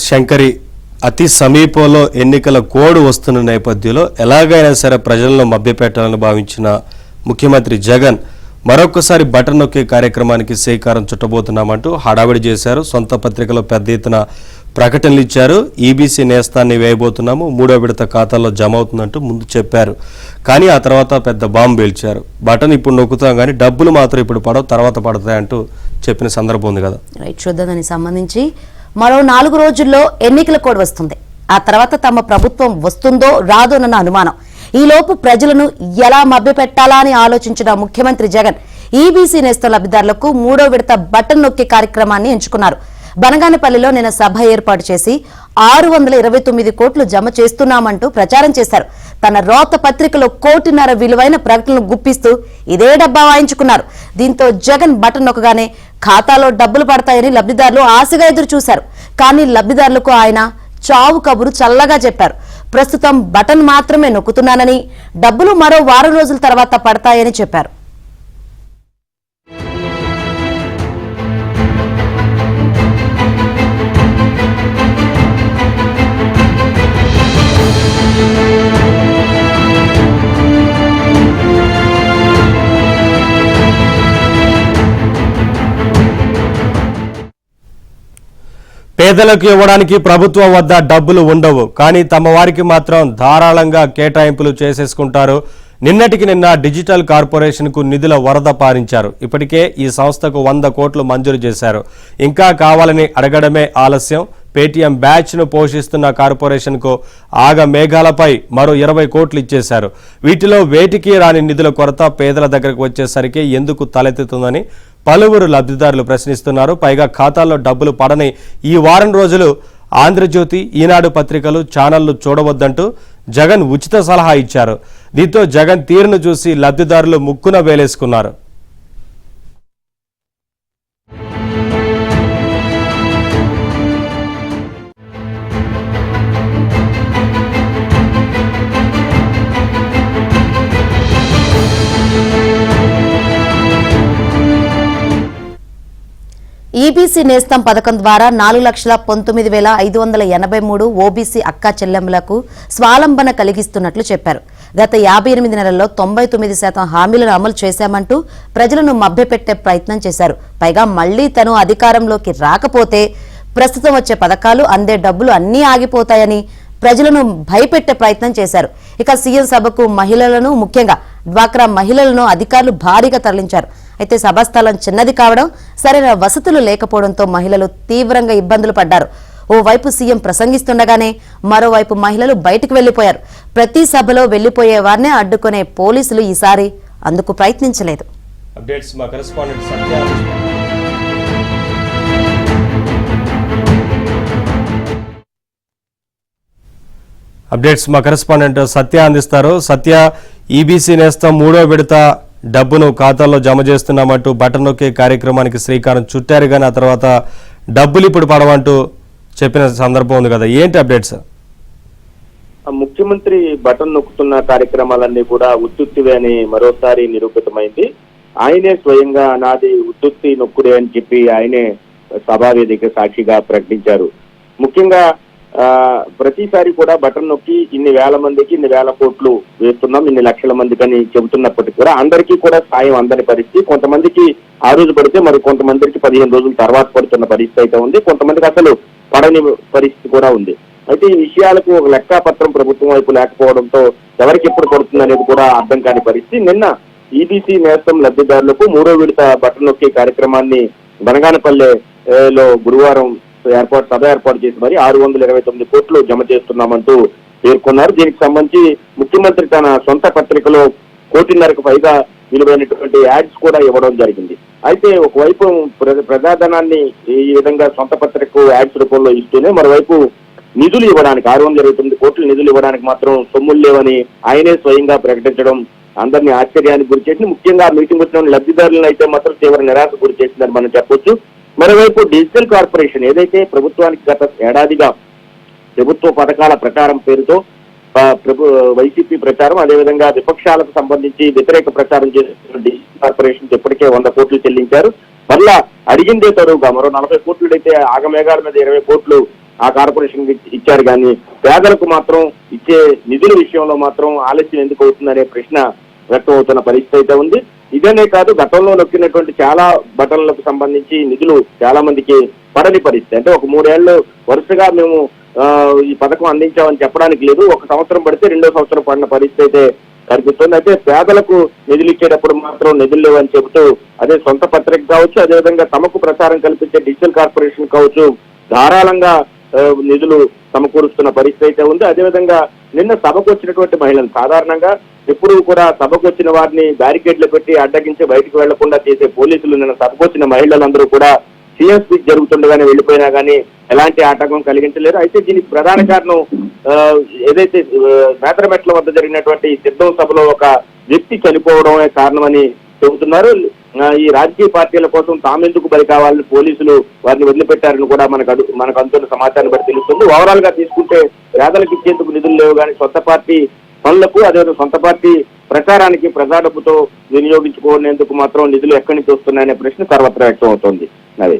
శంకరి అతి సమీపంలో ఎన్నికల కోడ్ వస్తున్న నేపథ్యంలో ఎలాగైనా సరే ప్రజలను మభ్యపెట్టాలని భావించిన ముఖ్యమంత్రి జగన్ మరొకసారి బటన్ నొక్కే కార్యక్రమానికి శ్రీకారం చుట్టబోతున్నామంటూ హడావిడి చేశారు. సొంత పత్రికలో పెద్ద ఎత్తున ప్రకటనలు ఇచ్చారు. ఈబీసీ నేస్తాన్ని వేయబోతున్నాము, 3వ విడత ఖాతాల్లో జమ అవుతుందంటూ ముందు చెప్పారు. కానీ ఆ తర్వాత పెద్ద బాంబు పేల్చారు. బటన్ ఇప్పుడు నొక్కుతాం కానీ డబ్బులు మాత్రం ఇప్పుడు పడవు, తర్వాత పడతాయంటూ చెప్పిన సందర్భం ఉంది కదా. రైట్, చూద్దాం. దానికి సంబంధించి మరో 4 రోజుల్లో ఎన్నికల కోడ్ వస్తుంది. ఆ తర్వాత తమ ప్రభుత్వం వస్తుందో రాదోనన్న అనుమానం. ఈలోపు ప్రజలను ఎలా మభ్యపెట్టాలా అని ఆలోచించిన ముఖ్యమంత్రి జగన్ ఈబీసీ నేస్తం లబ్ధిదారులకు 3వ విడత బటన్ నొక్కే కార్యక్రమాన్ని ఎంచుకున్నారు. బనగానపల్లిలో నిన్న సభ ఏర్పాటు చేసి 629 కోట్లు జమ చేస్తున్నామంటూ ప్రచారం చేశారు. తన రోత పత్రికలో 1.5 కోటి విలువైన ప్రకటనలు గుప్పిస్తూ ఇదే డబ్బా వాయించుకున్నారు. దీంతో జగన్ బటన్ నొక్కగానే ఖాతాలో డబ్బులు పడతాయని లబ్ధిదారులు ఆశగా ఎదురు చూశారు. కానీ లబ్ధిదారులకు ఆయన చావు కబురు చల్లగా చెప్పారు. ప్రస్తుతం బటన్ మాత్రమే నొక్కుతున్నానని, డబ్బులు మరో వారం రోజుల తర్వాత పడతాయని చెప్పారు. పేదలకు ఇవ్వడానికి ప్రభుత్వం వద్ద డబ్బులు ఉండవు, కానీ తమ వారికి మాత్రం ధారాళంగా కేటాయింపులు చేసేసుకుంటారు. నిన్నటికి నిన్న డిజిటల్ కార్పొరేషన్కు నిధుల వరద పారించారు. ఇప్పటికే ఈ సంస్థకు 100 కోట్లు మంజూరు చేశారు. ఇంకా కావాలని అడగడమే ఆలస్యం. పేటీఎం బ్యాచ్ను పోషిస్తున్న కార్పొరేషన్కు ఆగ మేఘాలపై మరో 20 కోట్లు ఇచ్చేశారు. వీటిలో వేటికి రాని నిధుల కొరత పేదల దగ్గరకు వచ్చేసరికి ఎందుకు తలెత్తుతుందని పలువురు లబ్ధిదారులు ప్రశ్నిస్తున్నారు. పైగా ఖాతాల్లో డబ్బులు పడని ఈ వారం రోజులు ఆంధ్రజ్యోతి, ఈనాడు పత్రికలు, ఛానళ్లు చూడవద్దంటూ జగన్ ఉచిత సలహా ఇచ్చారు. దీంతో జగన్ తీరును చూసి లబ్ధిదారులు ముక్కున వేలేసుకున్నారు. ఈబీసీ నేస్తం పథకం ద్వారా 4,19,583 ఓబీసీ అక్కా చెల్లెమ్మలకు స్వాలంబన కలిగిస్తున్నట్లు చెప్పారు. గత 58 నెలల్లో 99% హామీలను అమలు చేశామంటూ ప్రజలను మభ్యపెట్టే ప్రయత్నం చేశారు. పైగా మళ్లీ తను అధికారంలోకి రాకపోతే ప్రస్తుతం వచ్చే పథకాలు, అందే డబ్బులు అన్నీ ఆగిపోతాయని ప్రజలను భయపెట్టే ప్రయత్నం చేశారు. ఇక సీఎం సభకు మహిళలను, ముఖ్యంగా డ్వాక్రా మహిళలను అధికారులు భారీగా తరలించారు. అయితే సభాస్థలం చిన్నది కావడం, సరైన వసతులు లేకపోవడంతో మహిళలు తీవ్రంగా ఇబ్బందులు పడ్డారు. ఓవైపు సీఎం ప్రసంగిస్తుండగానే మరోవైపు మహిళలు బయటకు వెళ్లిపోయారు. ప్రతి సభలో వెళ్లిపోయే వారినే అడ్డుకునే పోలీసులు ఈసారి అందుకు ప్రయత్నించలేదు. అప్డేట్స్ మా కరెస్పాండెంట్ సత్య అందిస్తారు. సత్య, ఈబీసీ నేస్తం 3వ విడత డబ్బును ఖాతాల్లో జమ చేస్తున్నామంటూ బటన్ నొక్కే కార్యక్రమానికి శ్రీకారం చుట్టారు, కానీ ఆ తర్వాత డబ్బులు ఇప్పుడు పడవంటూ చెప్పిన సందర్భం ఉంది కదా, ఏంటి అప్డేట్స్? ముఖ్యమంత్రి బటన్ నొక్కుతున్న కార్యక్రమాలన్నీ కూడా ఉత్తుత్తివే అని మరోసారి నిరూపితమైంది. ఆయనే స్వయంగా నాది ఉత్తుత్తి నొక్కుడే అని చెప్పి ఆయనే సభావేదిక సాక్షిగా ప్రకటించారు. ముఖ్యంగా ప్రతిసారి కూడా బటన్ నొక్కి ఇన్ని వేల మందికి ఇన్ని వేల కోట్లు వేస్తున్నాం, ఇన్ని లక్షల మందికి అని చెబుతున్నప్పటికీ కూడా అందరికీ కూడా సాయం అందని పరిస్థితి. కొంతమందికి ఆ రోజు పడితే మరి కొంతమందికి 15 రోజుల తర్వాత పడుతున్న పరిస్థితి అయితే ఉంది. కొంతమందికి అసలు పడని పరిస్థితి కూడా ఉంది. అయితే ఈ విషయాలకు ఒక లెక్కాపత్రం ప్రభుత్వం వైపు లేకపోవడంతో ఎవరికి ఎప్పుడు పడుతుంది అనేది కూడా అర్థం కాని పరిస్థితి. నిన్న ఈబీసీ నేస్తం లబ్ధిదారులకు 3వ విడత బటన్ నొక్కే కార్యక్రమాన్ని బనగానపల్లెలో గురువారం సభ ఏర్పాటు చేసి మరి 629 కోట్లు జమ చేస్తున్నామంటూ పేర్కొన్నారు. దీనికి సంబంధించి ముఖ్యమంత్రి తన సొంత పత్రికలో 1.5 కోటికి పైగా విలువైనటువంటి యాడ్స్ కూడా ఇవ్వడం జరిగింది. అయితే ఒకవైపు ప్రజాధనాన్ని ఈ విధంగా సొంత పత్రికకు యాడ్స్ రూపంలో ఇస్తూనే మరోవైపు నిధులు ఇవ్వడానికి 629 కోట్లు నిధులు ఇవ్వడానికి మాత్రం సొమ్ములు లేవని ఆయనే స్వయంగా ప్రకటించడం అందరినీ ఆశ్చర్యానికి గురి చేసింది. ముఖ్యంగా మీటింగ్ వచ్చిన లబ్ధిదారులను అయితే మాత్రం తీవ్ర నిరాశ గురి చేసిందని మనం చెప్పొచ్చు. మరోవైపు డిజిటల్ కార్పొరేషన్ ఏదైతే ప్రభుత్వానికి గత ఏడాదిగా ప్రభుత్వ పథకాల ప్రచారం పేరుతో వైసీపీ ప్రచారం, అదేవిధంగా విపక్షాలకు సంబంధించి వ్యతిరేక ప్రచారం చేస్తున్న డిజిటల్ కార్పొరేషన్ ఇప్పటికే 100 కోట్లు చెల్లించారు. మళ్ళా అడిగిందే తరువుగా మరో 40 కోట్లయితే ఆగమేఘాల మీద 20 కోట్లు ఆ కార్పొరేషన్ ఇచ్చారు, కానీ పేదలకు మాత్రం ఇచ్చే నిధుల విషయంలో మాత్రం ఆలస్యం ఎందుకు అవుతుందనే ప్రశ్న వ్యక్తం అవుతున్న పరిస్థితి అయితే ఉంది. ఇదేనే కాదు, గతంలో నొక్కినటువంటి చాలా బటన్లకు సంబంధించి నిధులు చాలా మందికి పడని పరిస్థితి. అంటే ఒక 3 ఏళ్ళు వరుసగా మేము ఈ పథకం అందించామని చెప్పడానికి లేదు, ఒక సంవత్సరం పడితే 2వ సంవత్సరం పడిన పరిస్థితి అయితే కనిపిస్తుంది. అయితే పేదలకు నిధులు ఇచ్చేటప్పుడు మాత్రం నిధులు లేవని చెబుతూ అదే సొంత పత్రిక కావచ్చు, అదేవిధంగా తమకు ప్రచారం కల్పించే డిజిటల్ కార్పొరేషన్ కావచ్చు ధారాళంగా నిధులు సమకూరుస్తున్న పరిస్థితి అయితే ఉంది. అదేవిధంగా నిన్న సభకు వచ్చినటువంటి మహిళలు, సాధారణంగా ఎప్పుడు కూడా సభకు వచ్చిన వారిని బ్యారికేడ్లు పెట్టి అడ్డగించి బయటకు వెళ్లకుండా చేసే పోలీసులు నిన్న సభకు వచ్చిన మహిళలందరూ కూడా సీఎం స్పీచ్ జరుగుతుండగానే వెళ్ళిపోయినా కానీ ఎలాంటి ఆటంకం కలిగించలేరు. అయితే దీనికి ప్రధాన కారణం ఏదైతే మేతరమెట్ల వద్ద జరిగినటువంటి సిద్ధం సభలో ఒక వ్యక్తి చనిపోవడమే కారణమని చెబుతున్నారు. ఈ రాజకీయ పార్టీల కోసం తామెందుకు బలి కావాలని పోలీసులు వారిని వదిలిపెట్టారని కూడా మనకు అందుతున్న సమాచారాన్ని బట్టి తెలుస్తుంది. ఓవరాల్ గా తీసుకుంటే పేదలకు ఇచ్చేందుకు నిధులు లేవు, కానీ సొంత పార్టీ పనులకు అదేవిధంగా సొంత పార్టీ ప్రచారానికి ప్రజా డబ్బుతో వినియోగించుకునేందుకు మాత్రం నిధులు ఎక్కడి నుంచి వస్తున్నాయనే ప్రశ్న సర్వత్రా వ్యక్తం అవుతోంది. అదే